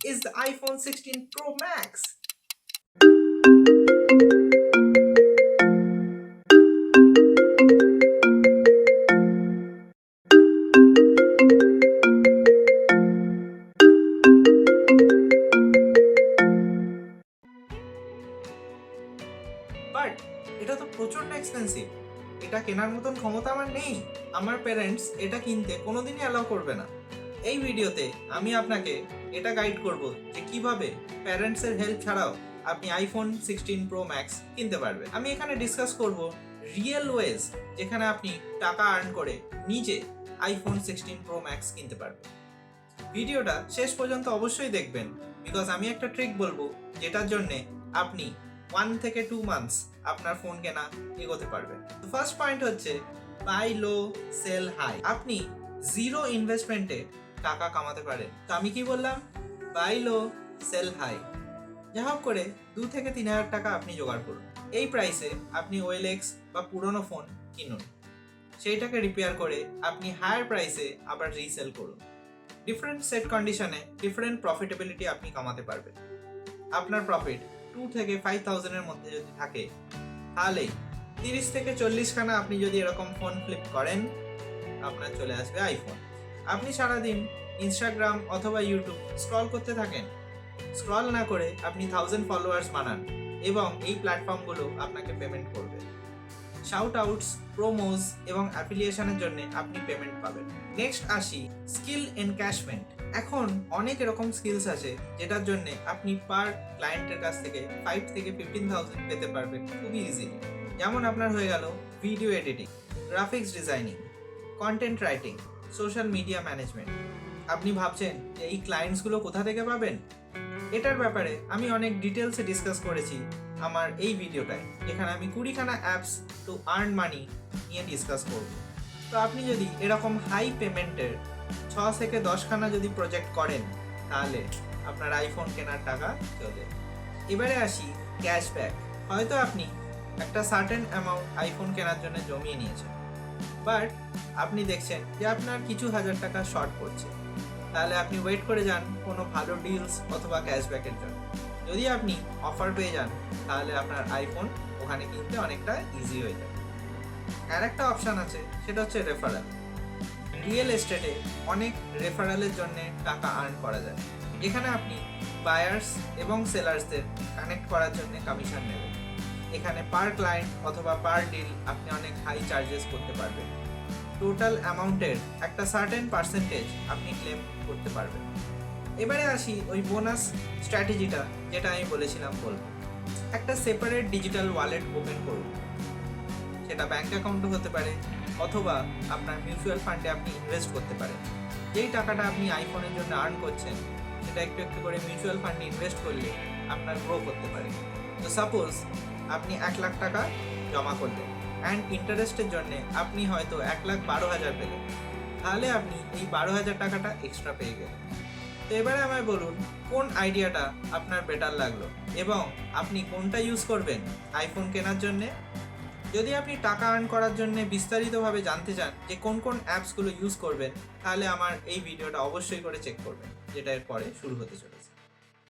is the iPhone 16 Pro Max. But এটা তো প্রচন্ড এক্সপেন্সিভ। এটা কেনার মতন ক্ষমতা আমার নেই। আমার প্যারেন্টস এটা কিনতে কোনোদিনই অ্যালাউ করবে না। এই ভিডিওতে আমি আপনাকে এটা গাইড করব যে কিভাবে প্যারেন্টসের হেল্প ছাড়াও আপনি আইফোন 16 প্রো ম্যাক্স কিনতে পারবেন। আমি এখানে ডিসকাস করব রিয়েল ওয়েজ যেখানে আপনি টাকা আর্ন করে নিজে আইফোন 16 প্রো ম্যাক্স কিনতে পারবেন। ভিডিওটা শেষ পর্যন্ত অবশ্যই দেখবেন, বিকজ আমি একটা ট্রিক বলবো যেটার জন্যে আপনি 1 থেকে 2 মান্থস আপনার ফোন কেনা এগোতে পারবেন। ফার্স্ট পয়েন্ট হচ্ছে বাই লো সেল হাই। আপনি জিরো ইনভেস্টমেন্টে টাকা কামাতে পারেন। তো আমি কি বললাম? Buy low sell high. যা হোক করে 2 থেকে 3,000 টাকা আপনি জোগাড় করুন। এই প্রাইসে আপনি ওয়েলএক্স বা পুরনো ফোন কিনুন, সেইটাকে রিপেয়ার করে আপনি হায়ার প্রাইসে আবার রিসেল করুন। ডিফারেন্ট সেট কন্ডিশনে ডিফারেন্ট প্রফিটেবিলিটি আপনি কামাতে পারবেন। আপনার প্রফিট 2 থেকে 5,000 এর মধ্যে যদি থাকে, তাহলেই 30 থেকে 40 খানা আপনি যদি এরকম ফোন ফ্লিপ করেন, আপনার চলে আসবে আইফোন। আপনি সারাদিন ইনস্টাগ্রাম অথবা ইউটিউব স্ক্রল করতে থাকেন, স্ক্রল না করে আপনি 1000 ফলোয়ার্স বানান এবং এই প্ল্যাটফর্মগুলো আপনাকে পেমেন্ট করবে। শাউট আউটস, প্রোমোজ এবং অ্যাফিলিয়েশনের জন্য আপনি পেমেন্ট পাবেন। নেক্সট আসি স্কিল এনক্যাশমেন্ট। এখন অনেক এরকম স্কিলস আছে যেটার জন্য আপনি পার ক্লায়েন্টের কাছ থেকে 5 থেকে 15,000 পেতে পারবেন খুবই ইজিলি। যেমন আপনার হয়ে গেল video editing, graphics designing, content writing, social media management. আপনি ভাবছেন যে এই ক্লায়েন্টসগুলো কোথা থেকে পাবেন? এটার ব্যাপারে আমি অনেক ডিটেলসে ডিসকাস করেছি আমার এই ভিডিওটায়, যেখানে আমি 20খানা অ্যাপস টু আর্ন মানি নিয়ে ডিসকাস করব। তো আপনি যদি এরকম হাই পেমেন্টের 6 থেকে 10খানা যদি প্রজেক্ট করেন, তাহলে আপনার আইফোন কেনার টাকা চলে। এবারে আসি ক্যাশব্যাক। হয়তো আপনি একটা সার্টেন অ্যামাউন্ট আইফোন কেনার জন্য জমিয়ে নিয়েছেন, বাট আপনি দেখছেন যে আপনার কিছু হাজার টাকা শর্ট পড়ছে, তাহলে আপনি ওয়েট করে যান কোনো ভালো ডিলস অথবা ক্যাশব্যাকের জন্য। যদি আপনি অফার পেয়ে যান, তাহলে আপনার আইফোন ওখানে কিনতে অনেকটা ইজি হয়ে যাবে। আর একটা অপশান আছে, সেটা হচ্ছে রেফারেল। রিয়েল এস্টেটে অনেক রেফারেলের জন্য টাকা আর্ন করা যায়, এখানে আপনি বায়ার্স এবং সেলার্সদের কানেক্ট করার জন্য কমিশন নেবেন। এখানে পার ক্লায়েন্ট অথবা পার ডিল আপনি অনেক হাই চার্জেস করতে পারবেন। টোটাল অ্যামাউন্টের একটা সার্টেন পার্সেন্টেজ আপনি ক্লেম করতে পারবেন। এবারে আসি ওই বোনাস স্ট্র্যাটেজিটা যেটা আমি বলেছিলাম বলবো। একটা সেপারেট ডিজিটাল ওয়ালেট ওপেন করুন, সেটা ব্যাঙ্ক অ্যাকাউন্টও হতে পারে অথবা আপনার মিউচুয়াল ফান্ডে আপনি ইনভেস্ট করতে পারেন। যেই টাকাটা আপনি আইফোনের জন্য আর্ন করছেন, সেটা একটু একটু করে মিউচুয়াল ফান্ডে ইনভেস্ট করলে আপনার গ্রো করতে পারে। তো সাপোজ আপনি 1 লাখ টাকা জমা করলেন অ্যান্ড ইন্টারেস্টের জন্য আপনি হয়তো 1,12,000 পেলেন, তাহলে আপনি এই 12,000 টাকাটা এক্সট্রা পেয়ে গেলেন। তো এবারে আমায় বলুন কোন আইডিয়াটা আপনার বেটার লাগলো এবং আপনি কোনটা ইউজ করবেন আইফোন কেনার জন্যে। যদি আপনি টাকা আর্ন করার জন্য বিস্তারিতভাবে জানতে চান যে কোন কোন অ্যাপসগুলো ইউজ করবেন, তাহলে আমার এই ভিডিওটা অবশ্যই করে চেক করবেন, যেটা এর পরে শুরু হতে চলেছে।